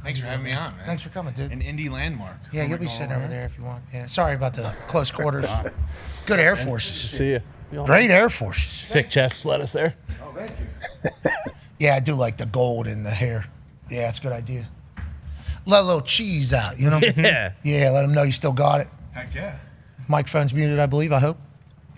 Thanks for having me on, man. Thanks for coming, dude. An Indy landmark. Yeah, you'll be sitting over there if you want. Yeah, sorry about the close quarters. Good Air Forces. See you. Great Air Forces. Sick chest let us there. Oh, thank you. Yeah, I do like the gold in the hair. Yeah, it's a good idea. Let a little cheese out, you know? Yeah. Yeah, let them know you still got it. Heck yeah. Microphone's muted, I believe, I hope.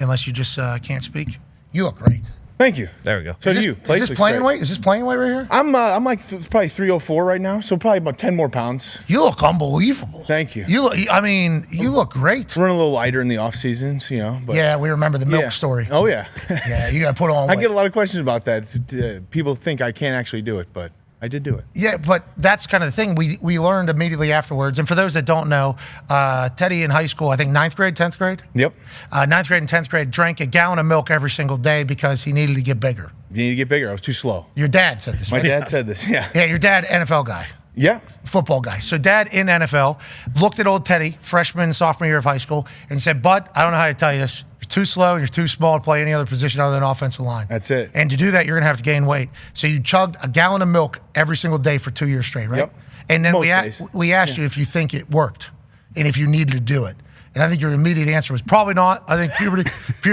Unless you just can't speak. You look great. Thank you. There we go. So Is do this, you. is this playing weight? Is this playing weight right here? I'm like probably 304 right now, so probably about 10 more pounds. You look unbelievable. Thank you. You look, I mean, you look great. Running a little lighter in the off seasons, you know. But Yeah, we remember the milk story. Oh yeah. Yeah, you got to put on I weight. get a lot of questions about that. People think I can't actually do it, but I did do it. Yeah, but that's kind of the thing. We learned immediately afterwards. And for those that don't know, Teddy in high school, I think 9th grade, 10th grade? Yep. 9th grade and 10th grade, drank a gallon of milk every single day because he needed to get bigger. You need to get bigger. I was too slow. Your dad said this, My right? dad said this. Yeah. Yeah, your dad, NFL guy, Yeah. football guy. So dad in NFL looked at old Teddy, freshman, sophomore year of high school, and said, Bud, I don't know how to tell you this. You're too slow. You're too small to play any other position other than offensive line. That's it. And to do that, you're going to have to gain weight. So you chugged a gallon of milk every single day for 2 years straight, right? Yep. And then Most days. we asked you if you think it worked and if you needed to do it. And I think your immediate answer was probably not. I think puberty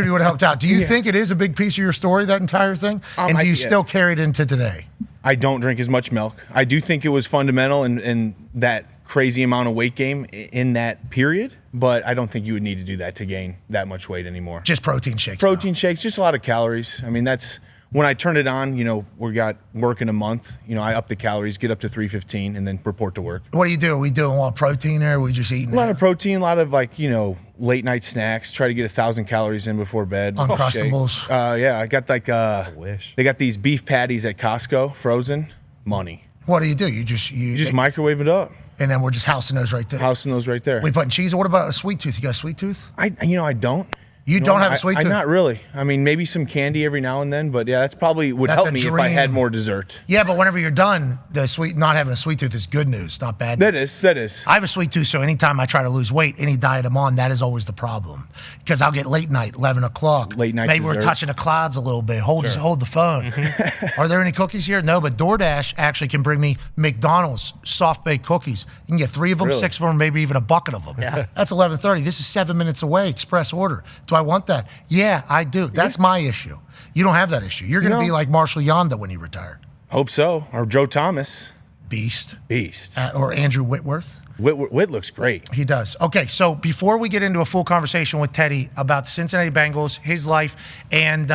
would have helped out. Do you think it is a big piece of your story, that entire thing? And do you still carry it into today? I don't drink as much milk. I do think it was fundamental in that crazy amount of weight gain in that period, but I don't think you would need to do that to gain that much weight anymore. Just protein shakes. Protein shakes, just a lot of calories. I mean, that's when I turned it on, you know, we got work in a month. You know, I up the calories, get up to 315, and then report to work. What do you do? Are we doing a lot of protein there? Or are we just eating A lot of protein, a lot of like, you know, late night snacks. Try to get 1,000 calories in before bed. Uncrustables. Yeah, I got like, wish. they got these beef patties at Costco, frozen. Money. What do? You You just microwave it up. and then we're just housing those right there. Housing those right there. We putting cheese. What about a sweet tooth? You got a sweet tooth? I don't. You don't have a sweet tooth? Not really. I mean, maybe some candy every now and then, but yeah, that's probably would That's help a me if I had dream. more dessert. Yeah, but whenever you're done, not having a sweet tooth is good news, not bad news. That is. I have a sweet tooth, so anytime I try to lose weight, any diet I'm on, that is always the problem. Because I'll get late night, 11 o'clock. Late night Maybe we're dessert. touching the clouds a little bit. Hold the phone. Are there any cookies here? No, but DoorDash actually can bring me McDonald's soft-baked cookies. You can get 3 of them, Really? 6 of them, maybe even a bucket of them. Yeah. That's 11:30. This is 7 minutes away, express order. Do I want that? Yeah, I do. That's my issue. You don't have that issue. You're going to No. be like Marshall Yonda when he retired. Hope so. Or Joe Thomas. Beast. Beast. Or Andrew Whitworth. Whit looks great. He does. Okay, so before we get into a full conversation with Teddy about the Cincinnati Bengals, his life, and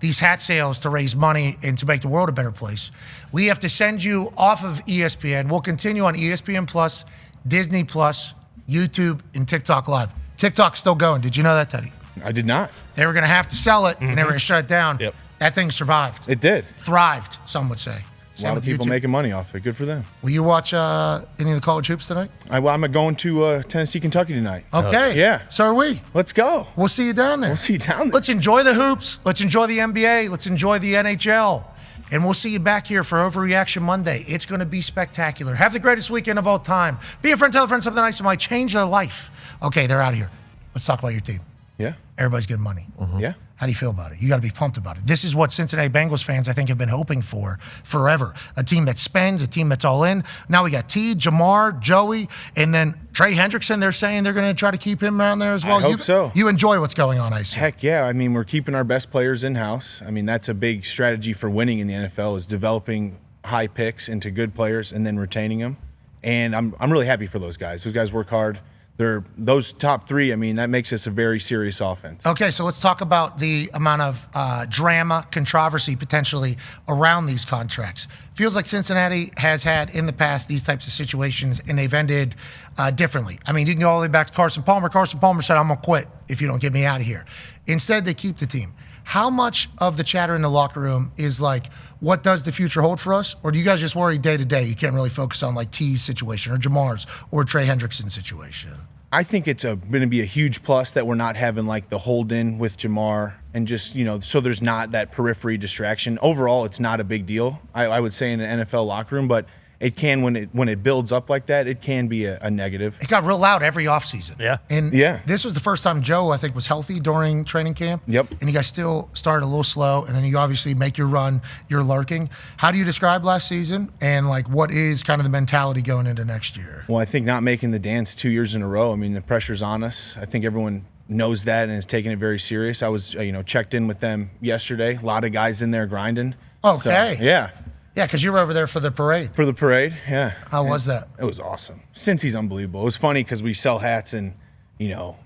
these hat sales to raise money and to make the world a better place, we have to send you off of ESPN. We'll continue on ESPN Plus, Disney Plus, YouTube, and TikTok Live. TikTok's still going. Did you know that, Teddy? I did not. They were going to have to sell it, and they were going to shut it down. Yep. That thing survived. It did. Thrived, some would say. A lot of people making money off it. Good for them. Will you watch any of the college hoops tonight? I'm going to Tennessee, Kentucky tonight. Okay. Yeah. So are we. Let's go. We'll see you down there. We'll see you down there. Let's enjoy the hoops. Let's enjoy the NBA. Let's enjoy the NHL. And we'll see you back here for Overreaction Monday. It's going to be spectacular. Have the greatest weekend of all time. Be a friend, tell a friend something nice that might change their life. Okay, they're out of here. Let's talk about your team. Yeah. Everybody's getting money. Yeah. How do you feel about it? You got to be pumped about it. This is what Cincinnati Bengals fans, I think, have been hoping for forever. A team that spends, a team that's all in. Now we got T, Jamar, Joey, and then Trey Hendrickson. They're saying they're going to try to keep him around there as well. I hope so. You enjoy what's going on, I assume. Heck yeah. I mean, we're keeping our best players in-house. I mean, that's a big strategy for winning in the NFL is developing high picks into good players and then retaining them. And I'm really happy for those guys. Those guys work hard. Those top 3, I mean, that makes us a very serious offense. Okay, so let's talk about the amount of drama, controversy potentially around these contracts. Feels like Cincinnati has had in the past these types of situations, and they've ended differently. I mean, you can go all the way back to Carson Palmer. Carson Palmer said, I'm going to quit if you don't get me out of here. Instead, they keep the team. How much of the chatter in the locker room is like, what does the future hold for us? Or do you guys just worry day to day? You can't really focus on like T's situation or Jamar's or Trey Hendrickson's situation. I think it's going to be a huge plus that we're not having like the hold in with Jamar and just, so there's not that periphery distraction. Overall, it's not a big deal, I would say, in an NFL locker room. But it can, when it builds up like that, it can be a negative. It got real loud every offseason. Yeah. And Yeah. this was the first time Joe, I think, was healthy during training camp. Yep. And you guys still started a little slow, and then you obviously make your run, you're lurking. How do you describe last season, and like what is kind of the mentality going into next year? Well, I think not making the dance 2 years in a row, I mean, the pressure's on us. I think everyone knows that and is taking it very serious. I was, checked in with them yesterday. A lot of guys in there grinding. Okay. So, yeah. Yeah, because you were over there for the parade. For the parade, yeah. How was that? It was awesome. Cincy's unbelievable. It was funny because we sell hats and,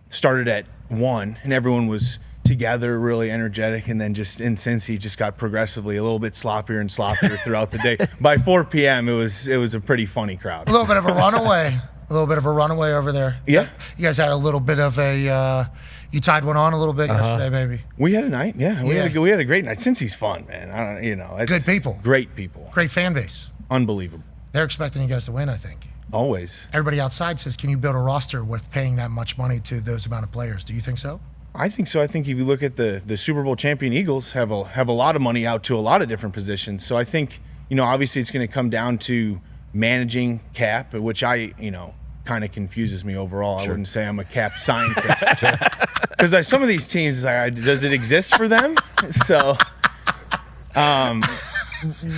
started at 1 and everyone was together, really energetic, and then just in Cincy just got progressively a little bit sloppier and sloppier throughout the day. By 4 p.m., it was a pretty funny crowd. A little bit of a runaway. A little bit of a runaway over there. Yeah. You guys had a little bit of a, you tied one on a little bit yesterday, maybe. We had a night, yeah. We Yeah. had a great night. Cincy's fun, man. It's Good people. Great people. Great fan base. Unbelievable. They're expecting you guys to win, I think. Always. Everybody outside says, can you build a roster with paying that much money to those amount of players? Do you think so? I think so. I think if you look at the Super Bowl champion Eagles have a lot of money out to a lot of different positions. So I think, obviously it's going to come down to managing cap, which kind of confuses me overall. Sure. I wouldn't say I'm a cap scientist. Because some of these teams, does it exist for them? So, I'm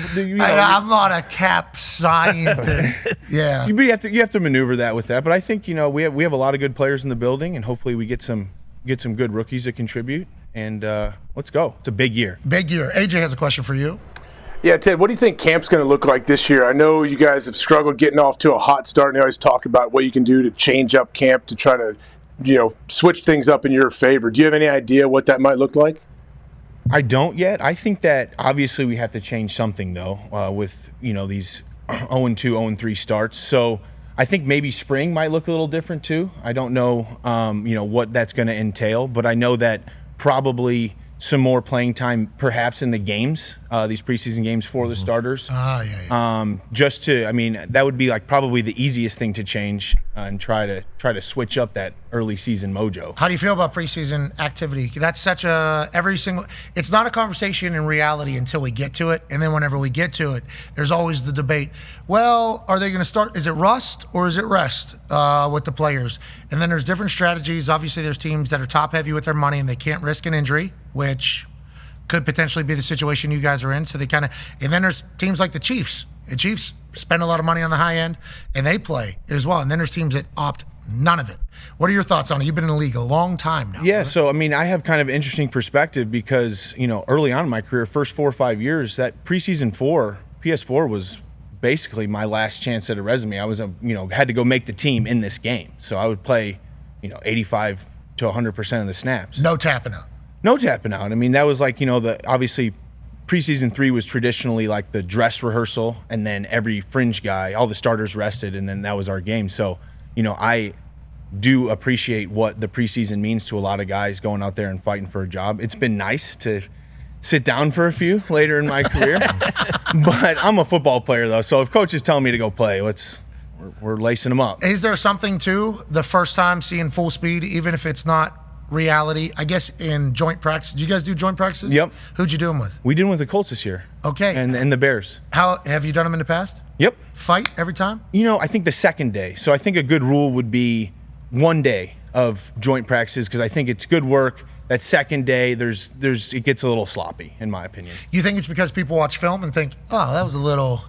not a cap scientist. Yeah. You have to maneuver that with that. But I think we have a lot of good players in the building, and hopefully we get some good rookies that contribute. And let's go. It's a big year. Big year. AJ has a question for you. Yeah, Ted, what do you think camp's going to look like this year? I know you guys have struggled getting off to a hot start, and you always talk about what you can do to change up camp to try to, switch things up in your favor. Do you have any idea what that might look like? I don't yet. I think that obviously we have to change something, though, with, these 0-2, 0-3 starts. So I think maybe spring might look a little different, too. I don't know, what that's going to entail, but I know that probably some more playing time perhaps in the games, these preseason games for the starters. Just to, that would be like probably the easiest thing to change and try to switch up that early season mojo. How do you feel about preseason activity? That's such a it's not a conversation in reality until we get to it. And then whenever we get to it, there's always the debate. Well, are they going to start? Is it rust or is it rest with the players? And then there's different strategies. Obviously, there's teams that are top heavy with their money and they can't risk an injury, which could potentially be the situation you guys are in. So and then there's teams like the Chiefs. The Chiefs spend a lot of money on the high end and they play as well. And then there's teams that opt none of it. What are your thoughts on it? You've been in the league a long time now. Yeah, right? so I have kind of an interesting perspective because, early on in my career, first 4 or 5 years, that preseason PS4 was basically my last chance at a resume. I was, had to go make the team in this game. So I would play, 85 to 100% of the snaps. No tapping out. No tapping out. That was like, obviously preseason 3 was traditionally like the dress rehearsal, and then every fringe guy, all the starters rested, and then that was our game. So, I do appreciate what the preseason means to a lot of guys going out there and fighting for a job. It's been nice to sit down for a few later in my career, but I'm a football player though. So if coach is telling me to go play, we're lacing them up. Is there something to the first time seeing full speed, even if it's not reality? I guess in joint practice. Do you guys do joint practices? Yep. Who'd you do them with? We did them with the Colts this year. Okay. And the Bears. How have you done them in the past? Yep. Fight every time? I think the second day. So I think a good rule would be 1 day of joint practices because I think it's good work. That second day, it gets a little sloppy, in my opinion. You think it's because people watch film and think, oh, that was a little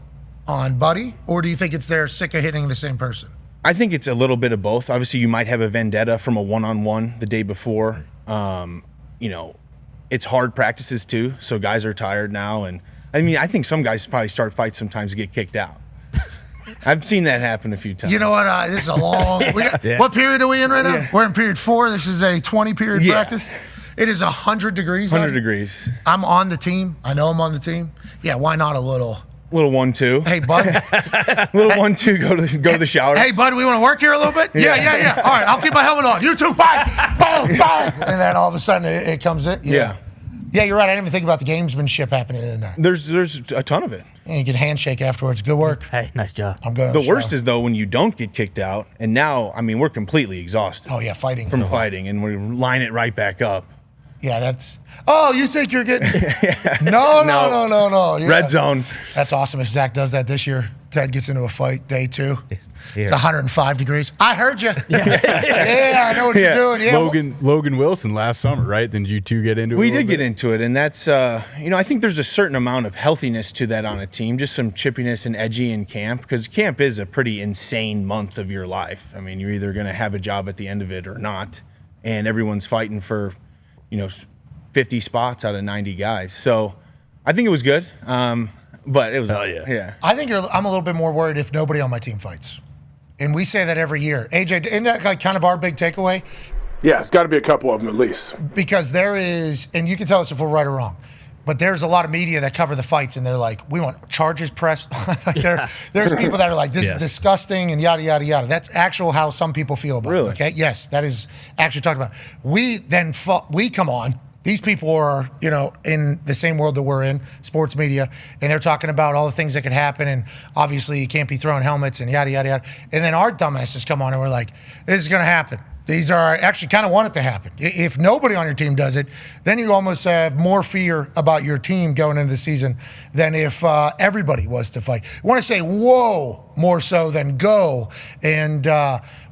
on buddy? Or do you think it's they're sick of hitting the same person? I think it's a little bit of both. Obviously, you might have a vendetta from a one-on-one the day before. It's hard practices too, so guys are tired now. And I think some guys probably start fights sometimes to get kicked out. I've seen that happen a few times. You know what? This is a long. What period are we in right now? Yeah. We're in period 4. This is a 20-period practice. It is 100 degrees. 100 degrees. I'm on the team. I know I'm on the team. Yeah, why not a little? Little 1-2. Hey, bud. Little 1-2. Go to the shower. Hey, bud. We want to work here a little bit. Yeah. All right, I'll keep my helmet on. You too. Bye. Boom. Bye. And then all of a sudden it comes in. Yeah. Yeah, you're right. I didn't even think about the gamesmanship happening in there. There's a ton of it. And you can handshake afterwards. Good work. Hey, nice job. I'm good. The worst is though when you don't get kicked out, and now we're completely exhausted. Oh yeah, fighting from fighting, and we line it right back up. Yeah, that's. Oh, you think you're getting? No. Yeah. Red zone. That's awesome. If Zach does that this year, Ted gets into a fight day 2. Here. It's 105 degrees. I heard you. Yeah, I know what you're doing. Yeah, Logan Wilson last summer, right? Didn't you two get into it? We did get into it, and that's I think there's a certain amount of healthiness to that on a team, just some chippiness and edgy in camp, because camp is a pretty insane month of your life. I mean, you're either going to have a job at the end of it or not, and everyone's fighting for 50 spots out of 90 guys. So I think it was good, but it was yeah. I think I'm a little bit more worried if nobody on my team fights. And we say that every year. AJ, isn't that like kind of our big takeaway? Yeah, it's got to be a couple of them at least. Because there is, and you can tell us if we're right or wrong, but there's a lot of media that cover the fights, and they're like, we want charges pressed. There's people that are like, this is disgusting, and yada, yada, yada. That's actual how some people feel about it. Okay? Yes, that is actually talked about. We then, we come on. These people are, in the same world that we're in, sports media, and they're talking about all the things that could happen, and obviously you can't be throwing helmets and yada, yada, yada. And then our dumbasses come on and we're like, this is going to happen. These are actually kind of want it to happen. If nobody on your team does it, then you almost have more fear about your team going into the season than if everybody was to fight. You want to say, whoa, more so than go. And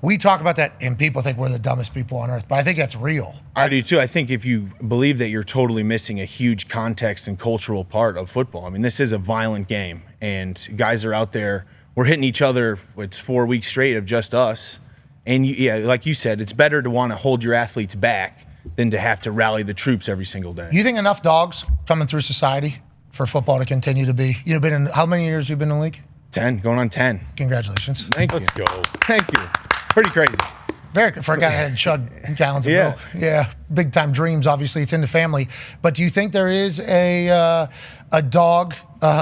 we talk about that, and people think we're the dumbest people on earth. But I think that's real. I do too. I think if you believe that, you're totally missing a huge context and cultural part of football. I mean, this is a violent game, and guys are out there. We're hitting each other. It's 4 weeks straight of just us. And, like you said, it's better to want to hold your athletes back than to have to rally the troops every single day. You think enough dogs coming through society for football to continue to be? You've been in, how many years have you been in the league? 10, going on 10. Congratulations. Thank you. Let's go. Thank you. Pretty crazy. Very good for a guy that had chugged gallons of milk. Yeah, big time dreams. Obviously, it's in the family. But do you think there is a dog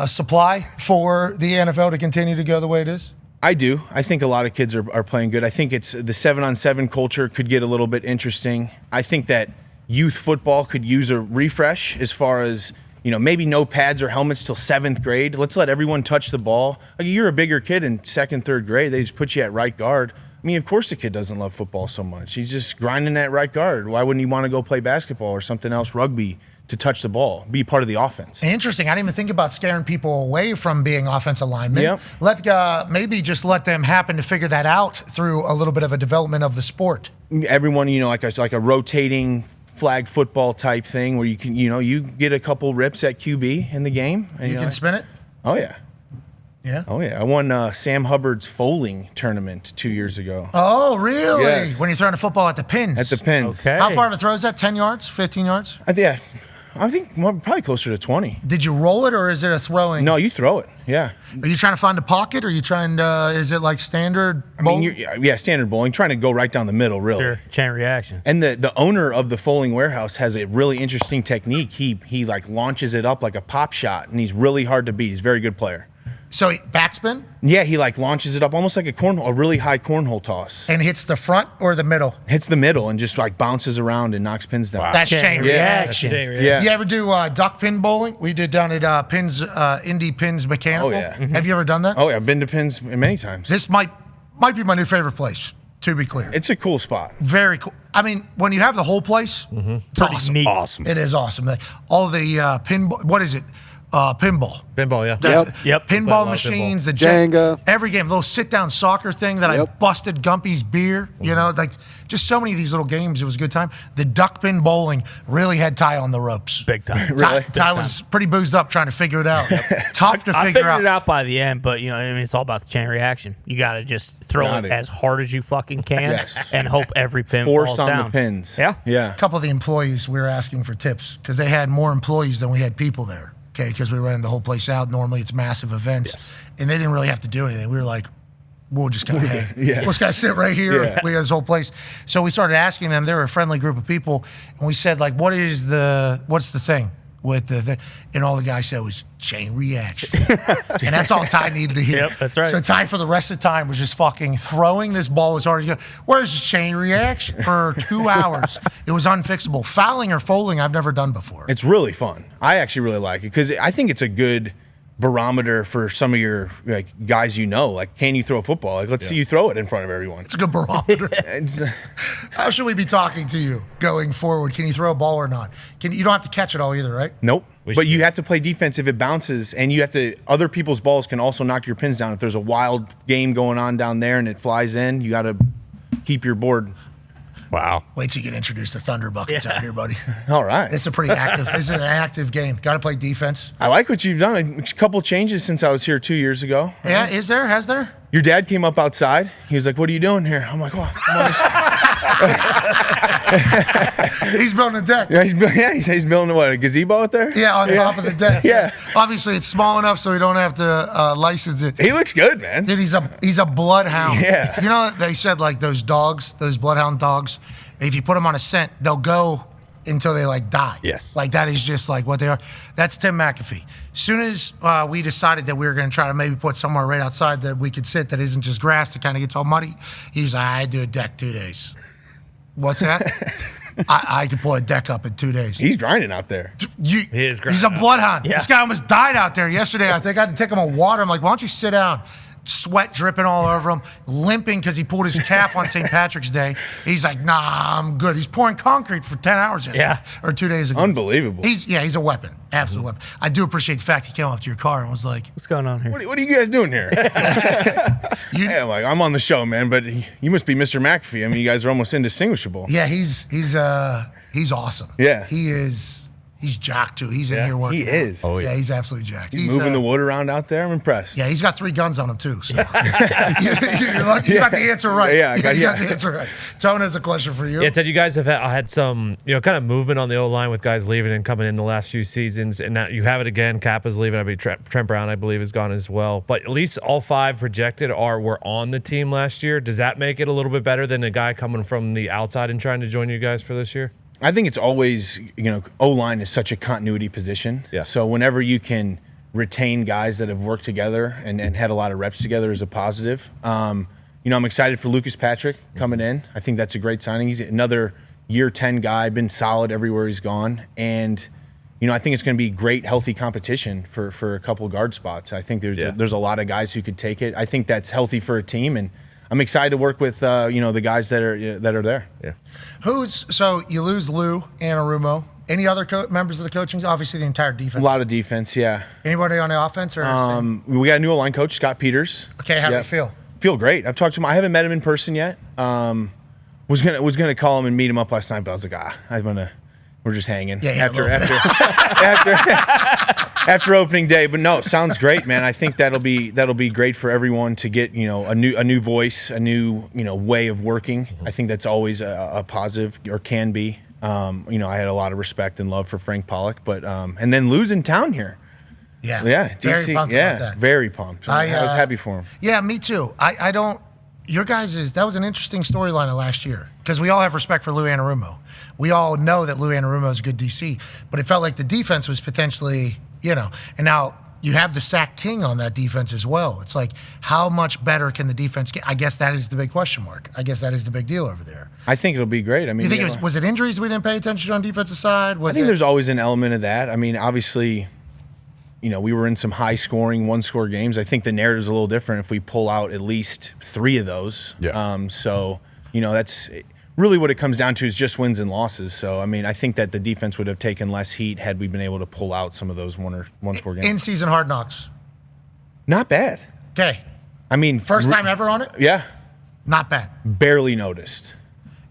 supply for the NFL to continue to go the way it is? I do. I think a lot of kids are playing good. I think it's the 7-on-7 culture could get a little bit interesting. I think that youth football could use a refresh as far as, maybe no pads or helmets till 7th grade. Let's let everyone touch the ball. Like, you're a bigger kid in 2nd, 3rd grade. They just put you at right guard. I mean, of course the kid doesn't love football so much. He's just grinding at right guard. Why wouldn't he want to go play basketball or something else, rugby, to touch the ball, be part of the offense? Interesting. I didn't even think about scaring people away from being offensive linemen. Yep. Maybe just let them happen to figure that out through a little bit of a development of the sport. Everyone, like a rotating flag football type thing where you can, you get a couple rips at QB in the game. And, you can spin it? Oh, yeah. Yeah? Oh, yeah. I won Sam Hubbard's foaling tournament 2 years ago. Oh, really? Yes. When you're throwing a football at the pins? At the pins. Okay. How far of a throw is that? 10 yards? 15 yards? I think probably closer to 20. Did you roll it, or is it a throwing? No, you throw it. Yeah. Are you trying to find a pocket, or are you trying to, is it like standard bowling? Standard bowling. Trying to go right down the middle, really. Sure. Chain reaction. And the owner of the Foaling Warehouse has a really interesting technique. He like launches it up like a pop shot, and he's really hard to beat. He's a very good player. So backspin? Yeah, he like launches it up almost like a really high cornhole toss. And hits the front or the middle? Hits the middle and just like bounces around and knocks pins down. Wow. That's chain reaction. Yeah. You ever do duck pin bowling? We did down at Indy Pins Mechanical. Oh, yeah. Mm-hmm. Have you ever done that? Oh, yeah. I've been to Pins many times. This might be my new favorite place, to be clear. It's a cool spot. Very cool. I mean, when you have the whole place, it's awesome. Neat. Awesome. It is awesome. All the pinball, what is it? Pinball. Pinball, yeah. Yep. Pinball machines, the Jenga. Every game, little sit-down soccer thing that I busted Gumpy's beer. Like just so many of these little games. It was a good time. The duck pin bowling really had Ty on the ropes. Big time. Really? Ty was pretty boozed up trying to figure it out. Tough to I figure figured out. it out by the end, but it's all about the chain reaction. You got to just throw it as hard as you fucking can and hope every pin Force falls on down. the pins. Yeah. A couple of the employees, we were asking for tips because they had more employees than we had people there. Okay, because we were renting the whole place out. Normally, it's massive events, and they didn't really have to do anything. We were like, we'll just kind of hang. We'll just kind of sit right here. Yeah. We had this whole place. So we started asking them. They were a friendly group of people, and we said, like, what's the thing with the thing? And all the guy said was chain reaction. And that's all Ty needed to hear. Yep, that's right. So Ty, for the rest of the time, was just fucking throwing this ball as hard as he could. Where's the chain reaction? For 2 hours. It was unfixable. Fouling or folding, I've never done before. It's really fun. I actually really like it because I think it's a good barometer for some of your guys. Like, can you throw a football? Like, let's see you throw it in front of everyone. It's a good barometer. How should we be talking to you going forward? Can you throw a ball or not? You don't have to catch it all either, right? Nope. But you have to play defense if it bounces, and you have to. Other people's balls can also knock your pins down. If there's a wild game going on down there and it flies in, you got to keep your board. Wow. Wait till you get introduced to Thunder Buckets out here, buddy. All right. It's a pretty active. It's an active game. Got to play defense. I like what you've done. A couple changes since I was here 2 years ago. Yeah, is there? Has there? Your dad came up outside. He was like, "What are you doing here?" I'm like, "Well, He's building a deck. yeah, he's building what, a gazebo out there? Yeah, on top of the deck. Yeah. Obviously, it's small enough so we don't have to license it. He looks good, man. Dude, he's a bloodhound. Yeah. You know, they said like those dogs, those bloodhound dogs, if you put them on a scent, they'll go until they like die. Yes. Like that is just like what they are. That's Tim McAfee. As soon as we decided that we were going to try to maybe put somewhere right outside that we could sit that isn't just grass that kind of gets all muddy, he was like, I do a deck 2 days. What's that? I could pull a deck up in 2 days. He's grinding out there. He is He's a bloodhound. Yeah. This guy almost died out there yesterday. I think I had to take him a water. I'm like, why don't you sit down? Sweat dripping all over him, limping because he pulled his calf on St. Patrick's Day. He's like, nah, I'm good. He's pouring concrete for 10 hours yesterday, or 2 days ago. Unbelievable. He's a weapon. Absolute weapon. I do appreciate the fact he came up to your car and was like, What's going on here? What are you guys doing here? Yeah, like, I'm on the show, man, but you must be Mr. McAfee. I mean, you guys are almost indistinguishable. yeah, he's awesome. Yeah. He's jacked too. He's in here working. He is. Oh, Yeah, he's absolutely jacked. He's moving the wood around out there. I'm impressed. Yeah, he's got 3 guns on him too. So. You're lucky. You got the answer right. Yeah, I got- you got yeah. the answer right. Tone has a question for you. Yeah, Ted, you guys have had some, kind of movement on the O-line with guys leaving and coming in the last few seasons, and now you have it again. Kappa's leaving. I mean, Trent Brown, I believe, is gone as well. But at least all 5 projected were on the team last year. Does that make it a little bit better than a guy coming from the outside and trying to join you guys for this year? I think it's always, O-line is such a continuity position. Yeah. So whenever you can retain guys that have worked together and had a lot of reps together is a positive. I'm excited for Lucas Patrick coming in. I think that's a great signing. He's another year 10 guy, been solid everywhere he's gone. And, I think it's going to be great, healthy competition for a couple guard spots. I think there's a lot of guys who could take it. I think that's healthy for a team, and I'm excited to work with the guys that are there. Yeah. So you lose Lou Anarumo. Any other members of the coaching? Obviously, the entire defense. A lot of defense, yeah. Anybody on the offense or? We got a new line coach, Scott Peters. Okay, how do you feel? Feel great. I've talked to him. I haven't met him in person yet. Was gonna call him and meet him up last night, but I was like, we're just hanging. Yeah, after opening day. But no, sounds great, man. I think that'll be great for everyone to get a new voice, a new way of working. I think that's always a positive, or can be. I had a lot of respect and love for Frank Pollock, but and then losing town here. Yeah. Yeah, Very DC, pumped about that. Very pumped. I was happy for him. Yeah, me too. I don't. Your guys' that was an interesting storyline of last year because we all have respect for Lou Anarumo. We all know that Lou Anarumo is a good DC, but it felt like the defense was potentially, and now you have the sack king on that defense as well. It's like, how much better can the defense get? I guess that is the big question mark. I guess that is the big deal over there. I think it'll be great. I mean, You think was it injuries we didn't pay attention to on defensive side? I think there's always an element of that. I mean, obviously, we were in some high-scoring, one-score games. I think the narrative's a little different if we pull out at least 3 of those. Yeah. So, that's really what it comes down to, is just wins and losses. So, I mean, I think that the defense would have taken less heat had we been able to pull out some of those one-score games. in-season hard knocks. Not bad. Okay. I mean, First time ever on it? Yeah. Not bad. Barely noticed.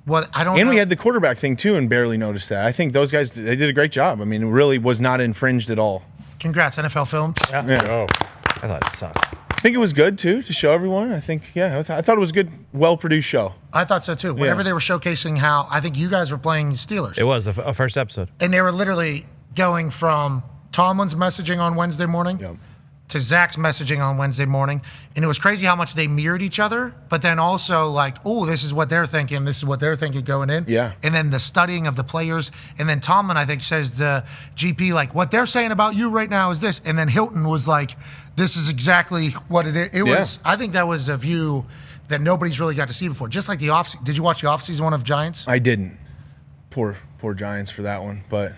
Well, I don't know. And we had the quarterback thing, too, and barely noticed that. I think those guys, they did a great job. I mean, it really was not infringed at all. Congrats, NFL Films. Oh, I thought it sucked. I think it was good, too, to show everyone. I think, I thought it was a good, well-produced show. I thought so too. Whenever they were showcasing how, I think you guys were playing Steelers. It was a first episode. And they were literally going from Tomlin's messaging on Wednesday morning to Zach's messaging on Wednesday morning. And it was crazy how much they mirrored each other, but then also like, oh, this is what they're thinking. This is what they're thinking going in. Yeah. And then the studying of the players. And then Tomlin, I think, says to GP, like, what they're saying about you right now is this. And then Hilton was like, this is exactly what it is. It was, I think that was a view that nobody's really got to see before. Just like the off. Did you watch the offseason one of Giants? I didn't. Poor Giants for that one, but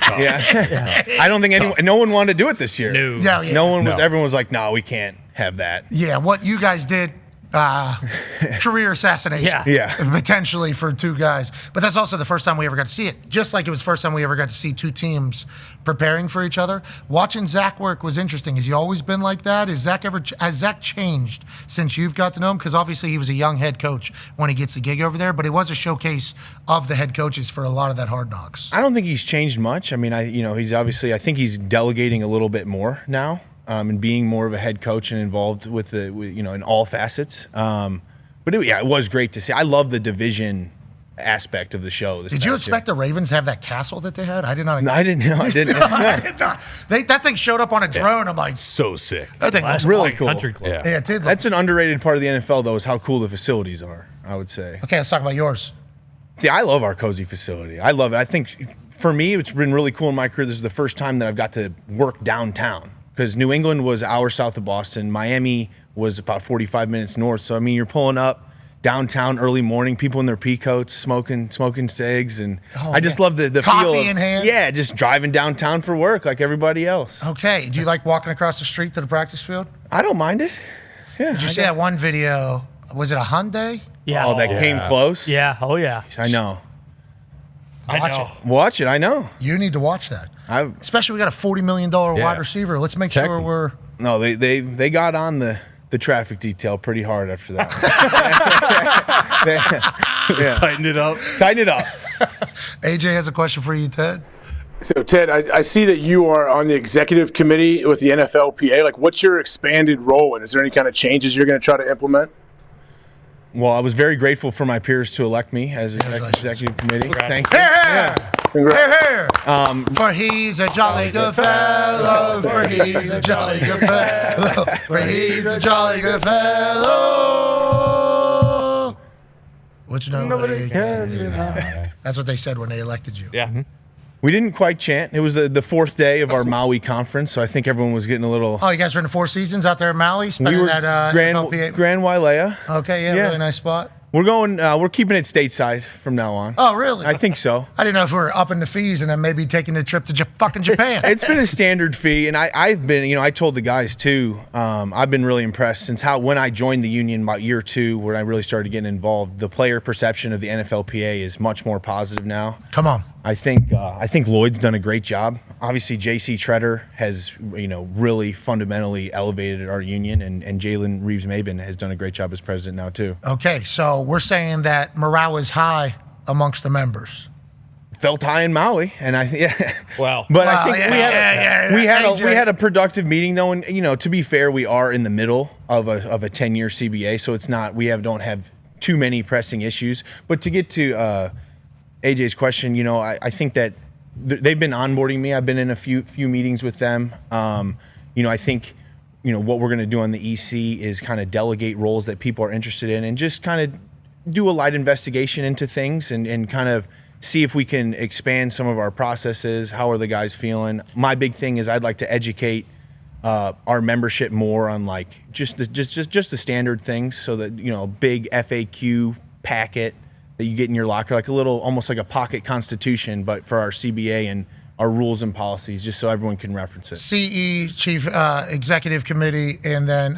I don't think no one wanted to do it this year. No. Yeah. No one was. Everyone was like, "No, we can't have that." Yeah, what you guys did, career assassination. Yeah. Potentially for two guys. But that's also the first time we ever got to see it. Just like it was the first time we ever got to see two teams preparing for each other. Watching Zach work was interesting. Has he always been like that? Has Zach changed since you've got to know him? Because obviously he was a young head coach when he gets the gig over there, but it was a showcase of the head coaches for a lot of that Hard Knocks. I don't think he's changed much. I mean, he's obviously, I think he's delegating a little bit more now, and being more of a head coach and involved with in all facets. But it was great to see. I love the division aspect of the show. Did you expect the Ravens to have that castle that they had? I did not. No, I didn't know. I didn't. I did not. That thing showed up on a drone. I'm like, So sick. that thing looks really like cool. Country club. Yeah. Yeah, it did. That's an underrated part of the NFL, though, is how cool the facilities are, I would say. Okay, let's talk about yours. See, I love our cozy facility. I love it. I think for me, it's been really cool in my career. This is the first time that I've got to work downtown because New England was an hour south of Boston. Miami was about 45 minutes north. So, I mean, you're pulling up downtown early morning, people in their pea coats, smoking cigs. And I just love the Coffee feel of, in hand. Yeah, just driving downtown for work like everybody else. Okay, do you like walking across the street to the practice field? I don't mind it. Yeah. Did you see that one video? Was it a Hyundai? Yeah. Oh, that came close? Yeah. Oh, yeah. I know. Watch it. Watch it. I know. You need to watch that. I've Especially we got a $40 million wide receiver. Let's make sure Protect him. we're. No, they got on the traffic detail pretty hard after that. Tighten it up. Tighten it up. AJ has a question for you, Ted. So, Ted, I see that you are on the executive committee with the NFLPA. Like, what's your expanded role, and is there any kind of changes you're going to try to implement? Well, I was very grateful for my peers to elect me as executive committee. Thank you. Here, Congrats. here, here. For he's a jolly good fellow. For he's a jolly good fellow. For he's a jolly good fellow. Which nobody can deny. That's what they said when they elected you. Yeah. We didn't quite chant. It was the fourth day of our Maui conference, so I think everyone was getting a little. Oh, you guys were in the Four Seasons out there in Maui, We spending were that NFLPA. Grand Wailea. Okay, yeah, really nice spot. We're going. We're keeping it stateside from now on. Oh, really? I think so. I didn't know if we were upping the fees and then maybe taking the trip to fucking Japan. It's been a standard fee, and I've been, I told the guys too. I've been really impressed since when I joined the union about year 2, where I really started getting involved. The player perception of the NFLPA is much more positive now. Come on. I think Lloyd's done a great job. Obviously, J.C. Treader has really fundamentally elevated our union, and Jalen Reeves-Maben has done a great job as president now too. Okay, so we're saying that morale is high amongst the members. Felt high in Maui, and I think Well, but I think yeah, we AJ. had a productive meeting though, and to be fair, we are in the middle of a 10-year CBA, so it's not don't have too many pressing issues. But to get to AJ's question, I think that they've been onboarding me. I've been in a few meetings with them. I think what we're going to do on the EC is kind of delegate roles that people are interested in, and just kind of do a light investigation into things and kind of see if we can expand some of our processes. How are the guys feeling? My big thing is I'd like to educate our membership more on like just the standard things, so that a big FAQ packet that you get in your locker, like almost like a pocket constitution, but for our CBA and our rules and policies, just so everyone can reference it. CE, Chief Executive Committee, and then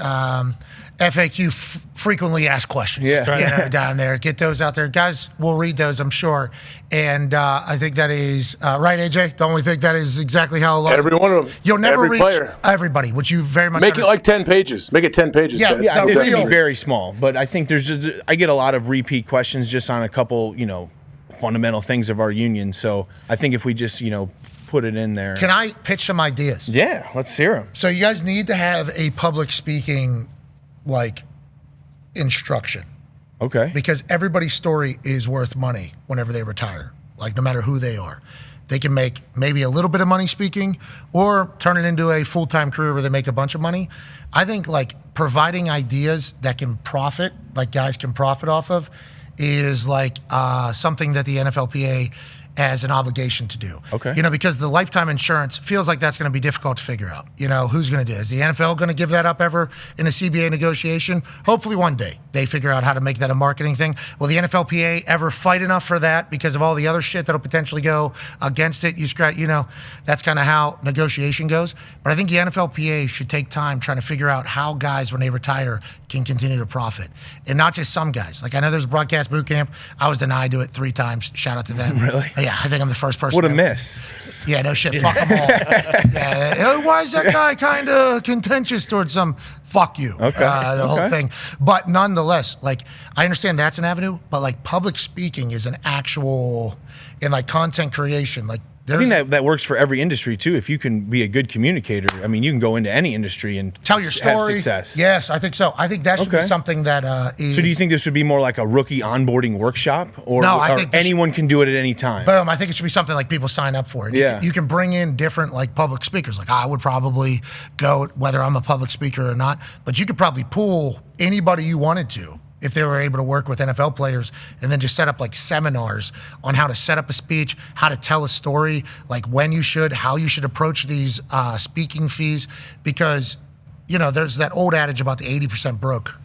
FAQ, frequently asked questions. Yeah. Down there. Get those out there. Guys will read those, I'm sure. And I think that is, right, AJ? Don't we think that is exactly how a lot Every one of them. You'll never Every reach player. everybody, which you very much Make it like 10 pages. Make it 10 pages. Yeah, Ted. yeah, It's real- going to be very small, but I think I get a lot of repeat questions just on a couple, fundamental things of our union. So I think if we just, put it in there. Can I pitch some ideas? Yeah, let's hear them. So you guys need to have a public speaking, instruction. Okay. Because everybody's story is worth money whenever they retire, no matter who they are. They can make maybe a little bit of money speaking or turn it into a full-time career where they make a bunch of money. I think providing ideas that can profit, guys can profit off of, is something that the NFLPA as an obligation to do. Okay. Because the lifetime insurance feels like that's going to be difficult to figure out. Who's going to do it? Is the NFL going to give that up ever in a CBA negotiation? Hopefully one day they figure out how to make that a marketing thing. Will the NFLPA ever fight enough for that because of all the other shit that'll potentially go against it? That's kind of how negotiation goes. But I think the NFLPA should take time trying to figure out how guys, when they retire, can continue to profit. And not just some guys. Like, I know there's a broadcast boot camp. I was denied to it 3 times. Shout out to them. Really? Yeah, I think I'm the first person. What a ever. miss. Yeah, no shit. Fuck them all. Yeah. Why is that guy kind of contentious towards some? Fuck you. Okay. The whole thing. But nonetheless, I understand that's an avenue, but public speaking is an actual, and content creation, I think that works for every industry too. If you can be a good communicator, you can go into any industry and tell your story. Have success. Yes, I think so. I think that should be something that is. So do you think this would be more like a rookie onboarding workshop, or, no, I think anyone can do it at any time? Boom! I think it should be something people sign up for. And you can bring in different public speakers. I would probably go, whether I'm a public speaker or not, but you could probably pool anybody you wanted to, if they were able to work with NFL players, and then just set up seminars on how to set up a speech, how to tell a story, how you should approach these speaking fees. Because, there's that old adage about the 80% broke,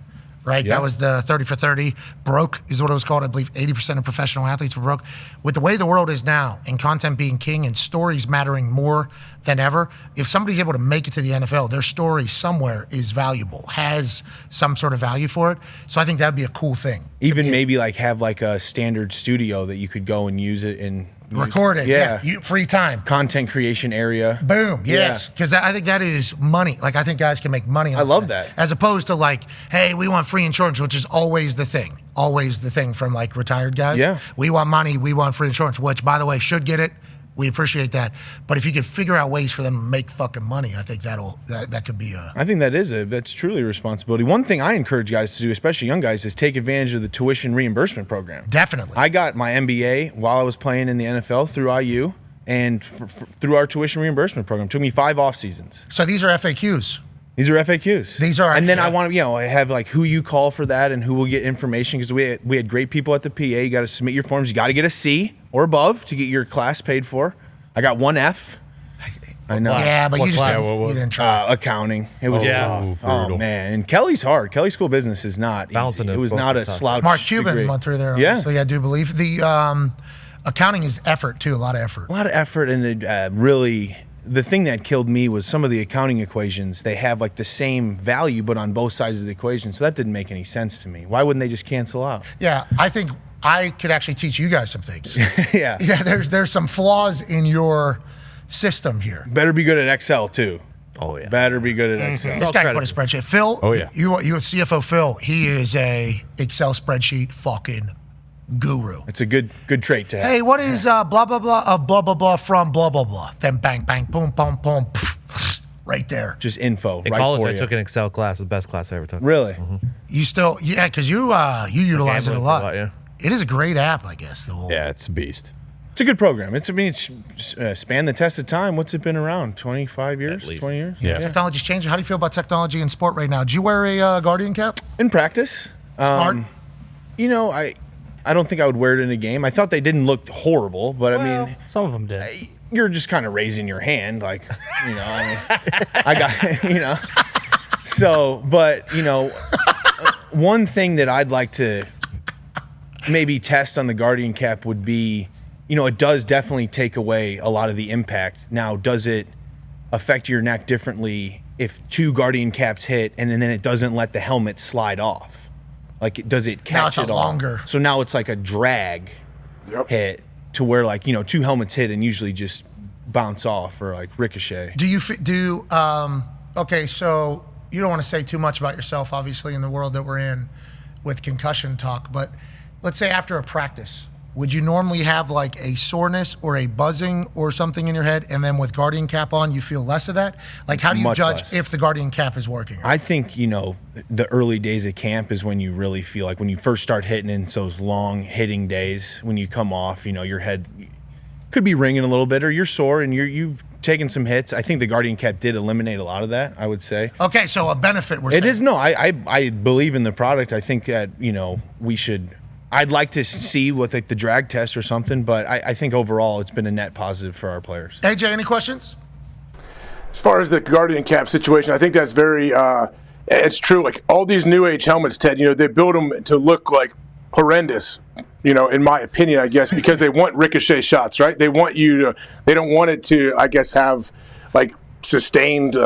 right? Yeah. That was the 30 for 30. Broke is what it was called. I believe 80% of professional athletes were broke. With the way the world is now, and content being king and stories mattering more than ever, if somebody's able to make it to the NFL, their story somewhere is valuable, has some sort of value for it. So I think that'd be a cool thing. Even maybe have a standard studio that you could go and use it in. Record it, yeah. Free time. Content creation area. Boom, yes. Because I think that is money. I think guys can make money on I love that. As opposed to hey, we want free insurance, which is always the thing. Always the thing from retired guys. Yeah. We want money, we want free insurance, which, by the way, should get it. We appreciate that. But if you could figure out ways for them to make fucking money, I think that could be a... I think that's truly a responsibility. One thing I encourage guys to do, especially young guys, is take advantage of the tuition reimbursement program. Definitely. I got my MBA while I was playing in the NFL through IU and through our tuition reimbursement program. It took me 5 off seasons. So these are FAQs. These are FAQs. These are, and then I want to, I have who you call for that and who will get information, because we had great people at the PA. You got to submit your forms. You got to get a C or above to get your class paid for. I got 1 F. I know. Yeah, but you didn't try. Accounting. It was tough. Oh man, and Kelly's hard. Kelly School of Business is not easy. It was not a slouch. Mark Cuban degree. went through there. Yeah. So I do believe the accounting is effort too. A lot of effort. A lot of effort, and really. The thing that killed me was some of the accounting equations. They have the same value, but on both sides of the equation. So that didn't make any sense to me. Why wouldn't they just cancel out? Yeah, I think I could actually teach you guys some things. Yeah. Yeah, there's some flaws in your system here. Better be good at Excel too. Oh yeah. Better be good at Excel. This guy can put a spreadsheet. Phil. Oh yeah. You with CFO Phil? He is a Excel spreadsheet fucking guru. It's a good trait to have. Hey, what is blah blah blah of blah blah blah from blah blah blah? Then bang bang boom boom boom, right there. Just info. In right college, for I you. took an Excel class, the best class I ever took. Really? You still because you utilize it a lot. Yeah. It is a great app, I guess. Yeah, it's a beast. It's a good program. It's spanned the test of time. What's it been around? 25 years? 20 years? Yeah. Technology's changing. How do you feel about technology in sport right now? Do you wear a Guardian cap? In practice. Smart. I don't think I would wear it in a game. I thought they didn't look horrible, but I mean, some of them did. you're just kind of raising your hand, I got, So, but, one thing that I'd like to maybe test on the Guardian cap would be, it does definitely take away a lot of the impact. Now, does it affect your neck differently if 2 Guardian caps hit and then it doesn't let the helmet slide off? Does it catch now it's it all? Longer. So now it's like a drag hit to where 2 helmets hit and usually just bounce off or ricochet. Okay, so you don't want to say too much about yourself, obviously, in the world that we're in with concussion talk, but let's say after a practice, would you normally have a soreness or a buzzing or something in your head, and then with Guardian cap on, you feel less of that? How do you judge less. if the Guardian cap is working? I think, the early days of camp is when you really feel when you first start hitting in those long hitting days, when you come off, your head could be ringing a little bit or you're sore and you've taken some hits. I think the Guardian cap did eliminate a lot of that, I would say. Okay, so a benefit we're saying. It is, no, I believe in the product. I think that, we should I'd like to see with like the drag test or something, but I think overall it's been a net positive for our players. AJ, any questions? As far as the Guardian cap situation, I think that's very it's true. Like all these new age helmets, Ted, they build them to look like horrendous, in my opinion, I guess, because they want ricochet shots, right? They don't want it to, I guess, have like sustained,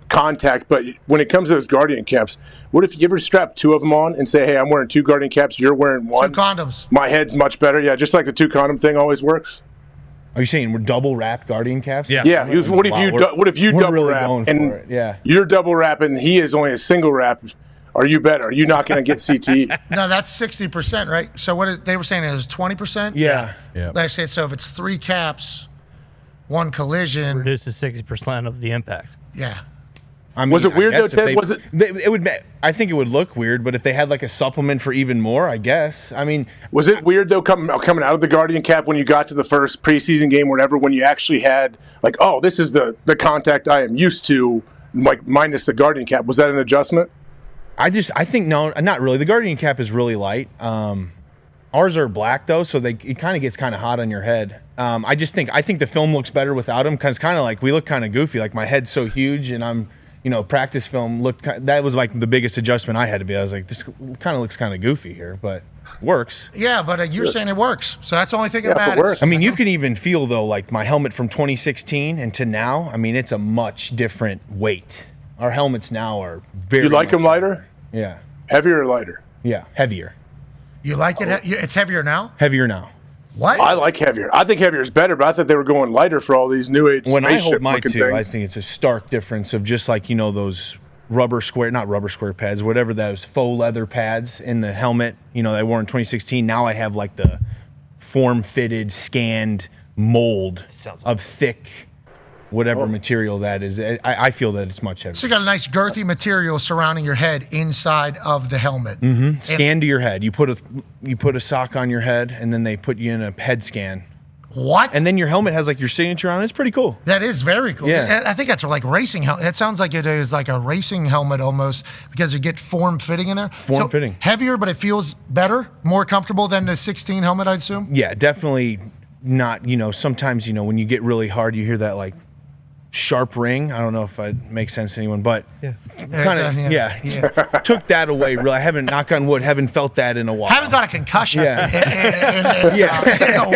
contact. But when it comes to those Guardian caps, what if you ever strap two of them on and say, hey, I'm wearing two Guardian caps, you're wearing one? 2 condoms. My head's much better. Yeah, just like the 2 condom thing always works. Are you saying we're double wrapped Guardian caps? Yeah. Yeah. What if you We're double really wrap going and for it, yeah. you're double wrapping, he is only a single wrap? Are you better? Are you not going to get CTE? No, that's 60%, right? So they were saying it was 20%? Yeah. Yeah. They said, so if it's 3 caps, 1 collision. Reduces 60% of the impact. Yeah. I mean, Was it weird, I guess though, if Ted? it would. I think it would look weird, but if they had like a supplement for even more, I guess. I mean, Was it weird, though, coming out of the Guardian cap when you got to the first preseason game or whatever, when you actually had, like, oh, this is the contact I am used to, like, minus the Guardian cap? Was that an adjustment? I think no, not really. The Guardian cap is really light. Ours are black though, so it kind of gets kind of hot on your head. I think the film looks better without them because kind of like we look kind of goofy. Like my head's so huge, and I'm, practice film looked. That was like the biggest adjustment I had to be. I was like, this kind of looks kind of goofy here, but works. Yeah, but you're saying it works. So that's the only thing that Yeah, if it matters. works. I mean, you can even feel though, like my helmet from 2016 and to now. I mean, it's a much different weight. Our helmets now are very. You like them much lighter? Yeah. Heavier or lighter? Yeah. Heavier. You like it? It's heavier now? Heavier now. What? I like heavier. I think heavier is better, but I thought they were going lighter for all these new age When I hold spaceship mine looking too, I things. think it's a stark difference of just like, those not rubber square pads, whatever those faux leather pads in the helmet, that I wore in 2016. Now I have like the form-fitted, scanned mold of thick, whatever material that is. I feel that it's much heavier. So you got a nice girthy material surrounding your head inside of the helmet. Scan to your head. You put a sock on your head, and then they put you in a head scan. What? And then your helmet has like your signature on it. It's pretty cool. That is very cool. Yeah. I think that's like racing helmet. It sounds like it is like a racing helmet almost because you get form fitting in there. Form fitting. Heavier, but it feels better, more comfortable than the 16 helmet, I'd assume. Yeah, definitely not. Sometimes when you get really hard, you hear that like sharp ring. I don't know if it makes sense to anyone, but kind of took that away. Really, I haven't, knock on wood, haven't felt that in a while. Haven't got a concussion in a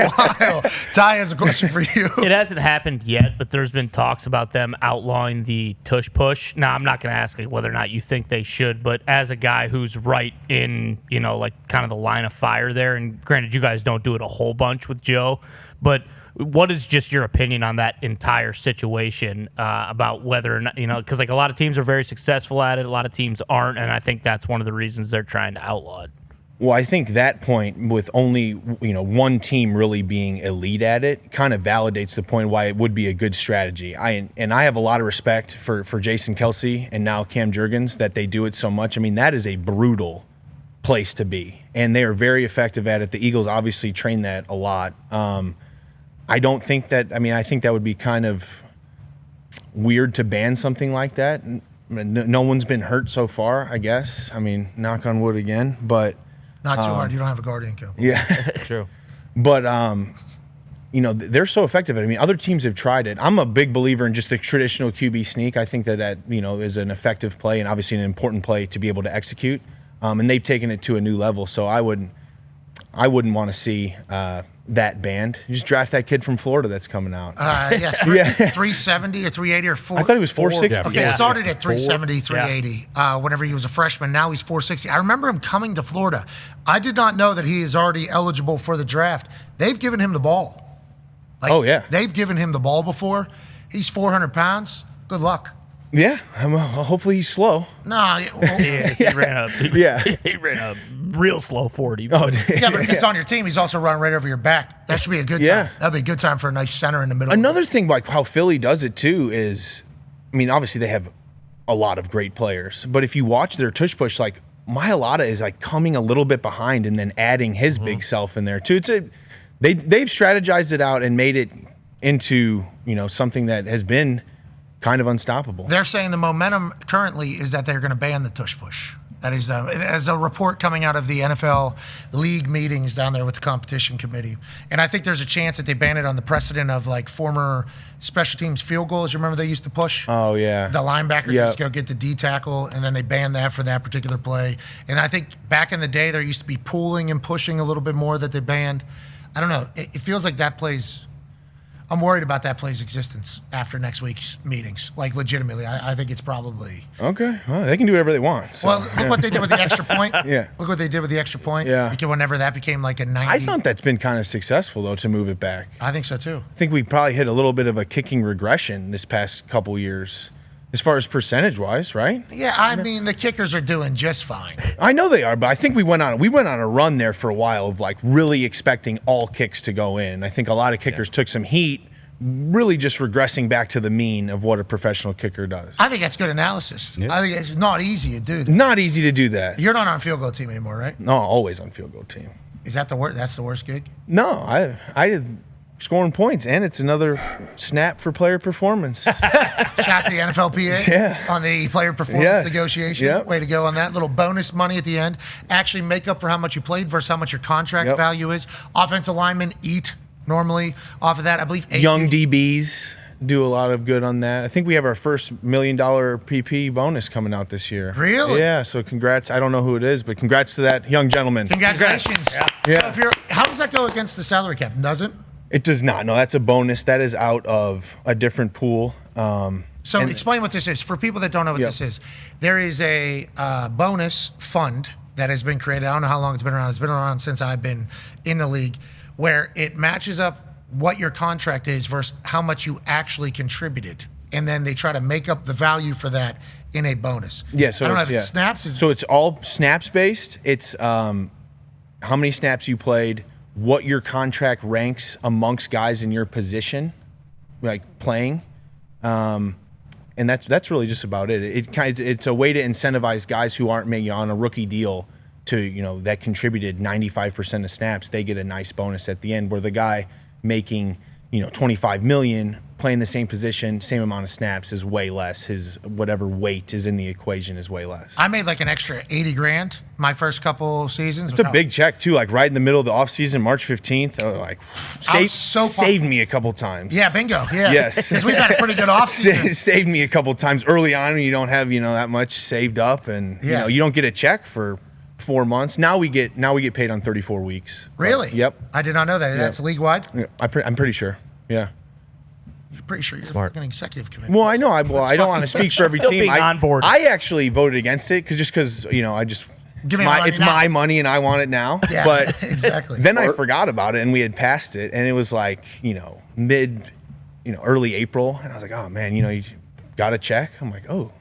while. Ty has a question for you. It hasn't happened yet, but there's been talks about them outlawing the tush push. Now, I'm not going to ask whether or not you think they should, but as a guy who's right in, like kind of the line of fire there, and granted, you guys don't do it a whole bunch with Joe, but what is just your opinion on that entire situation about whether or not, because like a lot of teams are very successful at it, a lot of teams aren't, and I think that's one of the reasons they're trying to outlaw it. Well, I think that point with only one team really being elite at it kind of validates the point why it would be a good strategy. I have a lot of respect for Jason Kelsey and now Cam Jurgens that they do it so much. I mean, that is a brutal place to be, and they are very effective at it. The Eagles obviously train that a lot. I don't think that. I mean, I think that would be kind of weird to ban something like that. No one's been hurt so far, I guess. I mean, knock on wood again, but Not too hard. You don't have a Guardian cap. yeah, True. but they're so effective at it. I mean, other teams have tried it. I'm a big believer in just the traditional QB sneak. I think that is an effective play and obviously an important play to be able to execute. And they've taken it to a new level. So I wouldn't want to see that banned. You just draft that kid from Florida that's coming out. 370 or 380 or 4. I thought he was 460. Okay, started at 370, 380 whenever he was a freshman. Now he's 460. I remember him coming to Florida. I did not know that he is already eligible for the draft. They've given him the ball. They've given him the ball before. He's 400 pounds. Good luck. Yeah, hopefully he's slow. No, He ran a he ran a real slow 40. Oh, yeah, but if it's on your team, he's also running right over your back. That should be a good time. That'd be a good time for a nice center in the middle. Another thing, like how Philly does it too, is, I mean, obviously they have a lot of great players, but if you watch their tush push, like Mailata is like coming a little bit behind and then adding his big self in there too. They've strategized it out and made it into something that has been kind of unstoppable. They're saying the momentum currently is that they're going to ban the tush push. That is as a report coming out of the NFL league meetings down there with the competition committee. And I think there's a chance that they ban it on the precedent of like former special teams field goals. You remember they used to push? Oh, yeah. The linebackers just go get the D tackle, and then they banned that for that particular play. And I think back in the day, there used to be pooling and pushing a little bit more that they banned. I don't know. It feels like that plays. I'm worried about that play's existence after next week's meetings. Like, legitimately, I think it's probably. Okay. Well, they can do whatever they want. So, Well, look what they did with the extra point. Yeah. Look what they did with the extra point. Yeah. Because whenever that became like a 90. I thought that's been kind of successful, though, to move it back. I think so, too. I think we probably hit a little bit of a kicking regression this past couple years as far as percentage-wise, right? Yeah, I mean, the kickers are doing just fine. I know they are, but I think we went on a run there for a while of like really expecting all kicks to go in. I think a lot of kickers took some heat, really just regressing back to the mean of what a professional kicker does. I think that's good analysis. I think it's not easy to do that. Not easy to do that. You're not on field goal team anymore, right? No, always on field goal team. Is that the worst? That's the worst gig? No, I scoring points, and it's another snap for player performance. Shout to the NFLPA on the player performance negotiation. Yep. Way to go on that. Little bonus money at the end. Actually make up for how much you played versus how much your contract value is. Offensive linemen eat normally off of that. I believe young DBs do a lot of good on that. I think we have our first $1 million PP bonus coming out this year. Really? Yeah, so congrats. I don't know who it is, but congrats to that young gentleman. Congratulations. Yeah. So how does that go against the salary cap? Doesn't? It does not. No, that's a bonus. That is out of a different pool. So explain what this is. For people that don't know what this is, there is a bonus fund that has been created. I don't know how long it's been around. It's been around since I've been in the league, where it matches up what your contract is versus how much you actually contributed. And then they try to make up the value for that in a bonus. Yeah, so I don't know if it's snaps. So it's all snaps based. It's how many snaps you played, what your contract ranks amongst guys in your position, like playing, and that's really just about it. It's a way to incentivize guys who aren't maybe on a rookie deal to that contributed 95% of snaps. They get a nice bonus at the end, where the guy making $25 million playing the same position, same amount of snaps is way less. His whatever weight is in the equation is way less. I made like an extra $80,000 my first couple seasons. It's a big check too, like right in the middle of the offseason, March 15th. Saved me a couple times. Yeah, bingo. Yeah. Yes. Because we've had a pretty good offseason. Saved me a couple times early on when you don't have that much saved up, and you don't get a check for 4 months. Now we get paid on 34 weeks. Really? Yep. I did not know that. That's league wide. Yeah, I'm pretty sure. Yeah. You're pretty sure you're Smart. the fucking executive committee. Well, I know. I don't want to speak for every Still team. being on board. I actually voted against it because I just Give me money it's now. my money and I want it now. Yeah, But exactly. then I forgot about it and we had passed it, and it was like early April, and I was like, oh man, you got a check. I'm like, oh,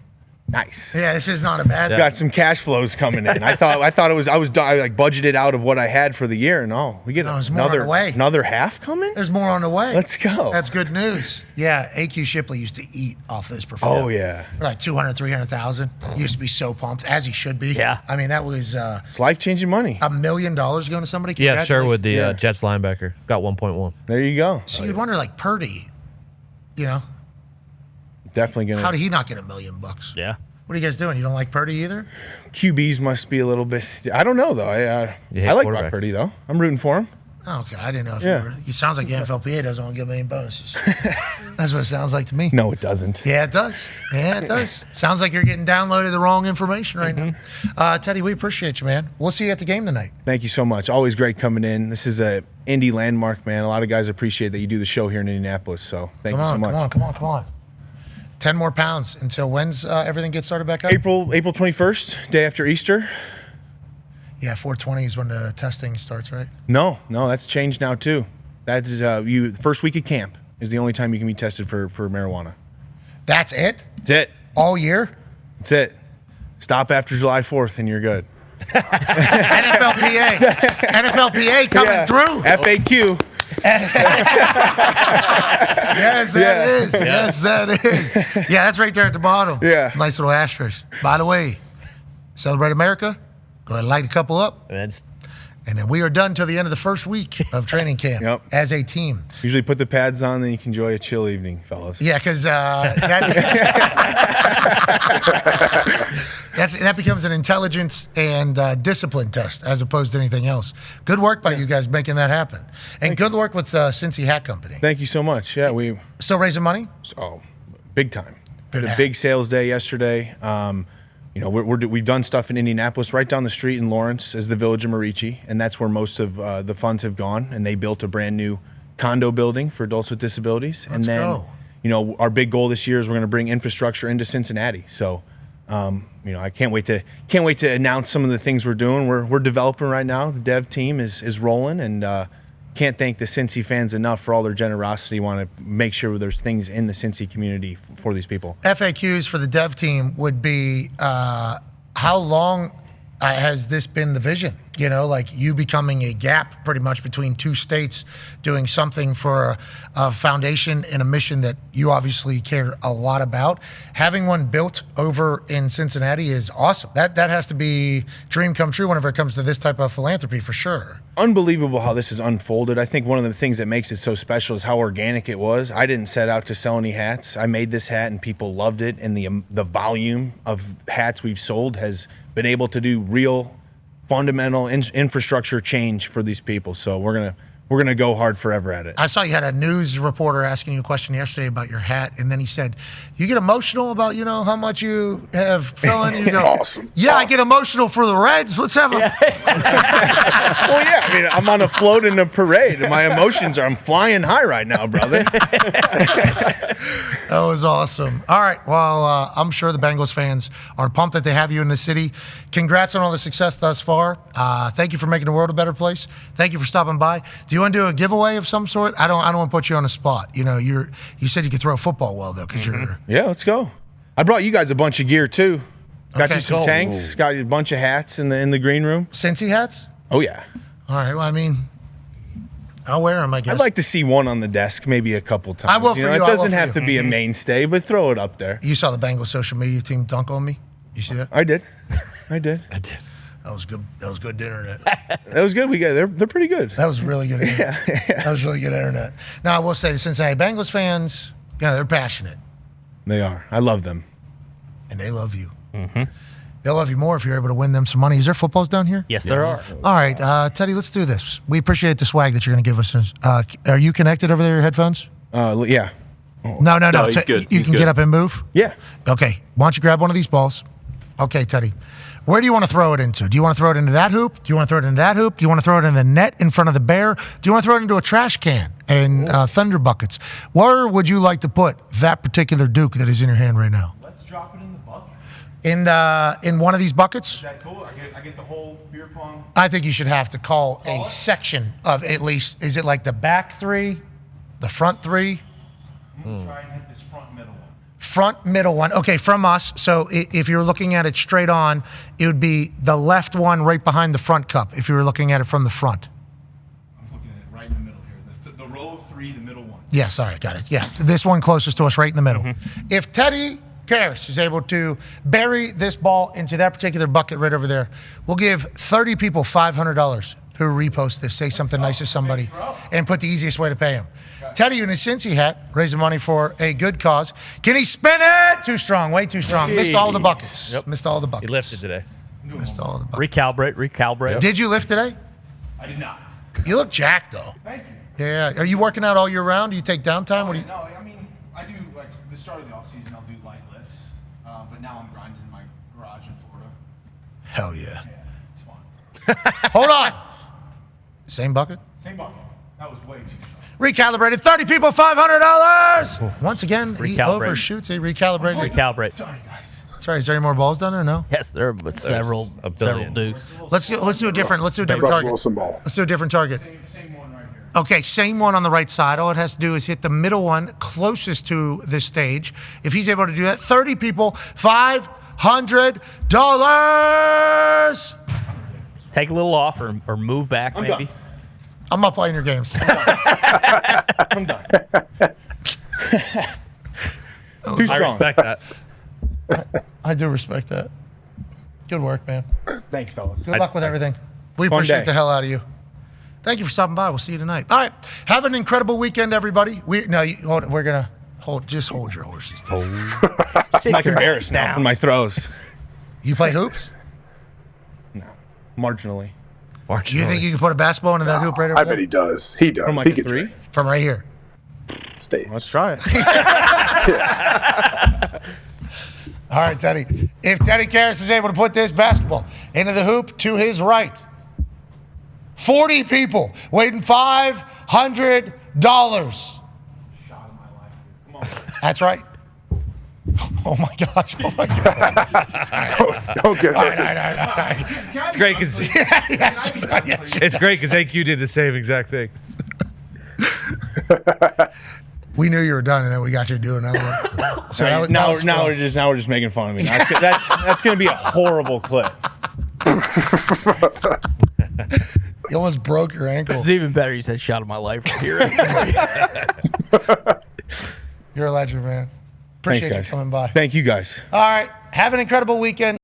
nice. Yeah, this is not a bad. Got some cash flows coming in. I thought I was like budgeted out of what I had for the year, and we get there's more on the way. another half coming. There's more on the way. Let's go. That's good news. Yeah, AQ Shipley used to eat off this performance. Oh yeah, Like 200, 300,000. Used to be so pumped, as he should be. Yeah. I mean, that was it's life-changing money. $1 million going to somebody. Yeah, sure. With the Yeah. Jets linebacker, got 1.1. There you go. So you'd wonder, like Purdy, Definitely gonna. how did he not get $1 million? Yeah. What are you guys doing? You don't like Purdy either? QBs must be a little bit. I don't know though. You hate I like Brock quarterbacks. Purdy though. I'm rooting for him. Oh, okay, I didn't know if Yeah. you were. It sounds like the NFLPA doesn't want to give him any bonuses. That's what it sounds like to me. No, it doesn't. Yeah, it does. Yeah, it does. Sounds like you're getting downloaded the wrong information right now. Teddy, we appreciate you, man. We'll see you at the game tonight. Thank you so much. Always great coming in. This is a Indy landmark, man. A lot of guys appreciate that you do the show here in Indianapolis. So thank you so much. Come on. 10 more pounds until when's everything gets started back up? April 21st, day after Easter. Yeah, 420 is when the testing starts, right? No, that's changed now too. That is first week of camp is the only time you can be tested for marijuana. That's it? That's it. All year? That's it. Stop after July 4th and you're good. NFLPA coming through. FAQ. Yes, that is. Yes, that is. Yeah, that's right there at the bottom. Yeah. Nice little asterisk. By the way, Celebrate America. Go ahead and light a couple up. And then we are done till the end of the first week of training camp as a team. Usually put the pads on, then you can enjoy a chill evening, fellas. Yeah, because That becomes an intelligence and discipline test as opposed to anything else. Good work by you guys making that happen. And good work with Cincy Hat Company. Thank you so much. Yeah, we Still raising money? big time. Had a big sales day yesterday. We've done stuff in Indianapolis, right down the street in Lawrence is the Village of Marici, and that's where most of the funds have gone. And they built a brand new condo building for adults with disabilities. Let's go. Our big goal this year is we're going to bring infrastructure into Cincinnati. So, I can't wait to announce some of the things we're doing. We're developing right now. The dev team is rolling, and can't thank the Cincy fans enough for all their generosity. Want to make sure there's things in the Cincy community for these people. FAQs for the dev team would be how long has this been the vision? Like you becoming a gap pretty much between two states, doing something for a foundation and a mission that you obviously care a lot about. Having one built over in Cincinnati is awesome. That has to be dream come true whenever it comes to this type of philanthropy for sure. Unbelievable how this has unfolded. I think one of the things that makes it so special is how organic it was. I didn't set out to sell any hats. I made this hat and people loved it, and the volume of hats we've sold has been able to do real fundamental infrastructure change for these people. So we're gonna go hard forever at it. I saw you had a news reporter asking you a question yesterday about your hat, and then he said, "You get emotional about how much you have felon." You go, Awesome. Yeah, I get emotional for the Reds. Let's have a. Well, yeah. I mean, I'm on a float in a parade, and my emotions I'm flying high right now, brother. That was awesome. All right. Well, I'm sure the Bengals fans are pumped that they have you in the city. Congrats on all the success thus far. Thank you for making the world a better place. Thank you for stopping by. Do you want to do a giveaway of some sort? I don't want to put you on the spot. You said you could throw a football well though, because you're. Yeah, let's go. I brought you guys a bunch of gear too. Got Okay, you some cool. tanks. Got you a bunch of hats in the green room. Cincy hats. Oh yeah. All right. Well, I mean, I'll wear them. I guess. I'd like to see one on the desk maybe a couple times. I will for you. It I will doesn't for have you. to be a mainstay, but throw it up there. You saw the Bengals social media team dunk on me. You see that? I did. I did. That was good. That was good internet. That was good. They're pretty good. That was really good internet. That was really good internet. Now, I will say the Cincinnati Bengals fans, they're passionate. They are. I love them. And they love you. Mm-hmm. They'll love you more if you're able to win them some money. Is there footballs down here? Yes, there are. All right, Teddy, let's do this. We appreciate the swag that you're going to give us. Are you connected over there, your headphones? Yeah. No. he's good. You He's can good. get up and move? Yeah. Okay. Why don't you grab one of these balls? Okay, Teddy. Where do you want to throw it into? Do you want to throw it into that hoop? Do you want to throw it into that hoop? Do you want to throw it in the net in front of the bear? Do you want to throw it into a trash can and thunder buckets? Where would you like to put that particular Duke that is in your hand right now? Let's drop it in the bucket. In one of these buckets? Is that cool? I get the whole beer pong. I think you should have to call a section of at least, is it like the back three, the front three? I'm going to try and hit this front middle one. Front middle one. Okay, from us. So if you're looking at it straight on, it would be the left one right behind the front cup if you were looking at it from the front. I'm looking at it right in the middle here. The row of three, the middle one. Yes, all right, got it. Yeah, this one closest to us right in the middle. If Teddy Karras is able to bury this ball into that particular bucket right over there, we'll give 30 people $500 who repost this, say something nice to somebody, and put the easiest way to pay him. Teddy in his Cincy hat, raising money for a good cause. Can he spin it? Too strong, way too strong. Missed all the buckets. Yep. Missed all the buckets. He lifted today. Missed all the buckets. Recalibrate. Did you lift today? I did not. You look jacked though. Thank you. Yeah. Are you working out all year round? Do you take downtime? What do you? No, I mean, I do, like, the start of the offseason, I'll do light lifts. But now I'm grinding in my garage in Florida. Hell yeah. Yeah, it's fun. Hold on. Same bucket? Same bucket. That was way too strong. Recalibrated. 30 people, $500. Once again, he Recalibrated. overshoots a recalibrated. Recalibrate. Sorry, guys. That's right. Is there any more balls down there? No. Yes, there are several a billion. Dukes. Let's do a different. Let's do a different Russ target. Wilson ball. Let's do a different target. Same one right here. Okay, same one on the right side. All it has to do is hit the middle one closest to the stage. If he's able to do that, 30 people, $500. Take a little off or move back maybe. done. I'm not playing your games. I'm done. Too I strong. respect that. I do respect that. Good work, man. Thanks, fellas. Good luck with everything. We Fun appreciate day. the hell out of you. Thank you for stopping by. We'll see you tonight. All right. Have an incredible weekend, everybody. We're gonna hold your horses. Sit I'm like your ass embarrassed now down. for my throws. You play hoops? Marginally. Do you think you can put a basketball into that hoop right over I there? bet he does. He does. From like he a could three? From right here. stay. Let's try it. All right, Teddy. If Teddy Karras is able to put this basketball into the hoop to his right, 40 people waiting $500. That's right. Oh my gosh. Oh my gosh. Don't get All it. right. It's great because it's great because AQ did the same exact thing. We knew you were done, and then we got you to do another one. So that was now fun. we're just making fun of me. That's going to be a horrible clip. You almost broke your ankle. It's even better. You said shot of my life right here. You're a legend, man. Appreciate Thanks, guys. you coming by. Thank you, guys. All right. Have an incredible weekend.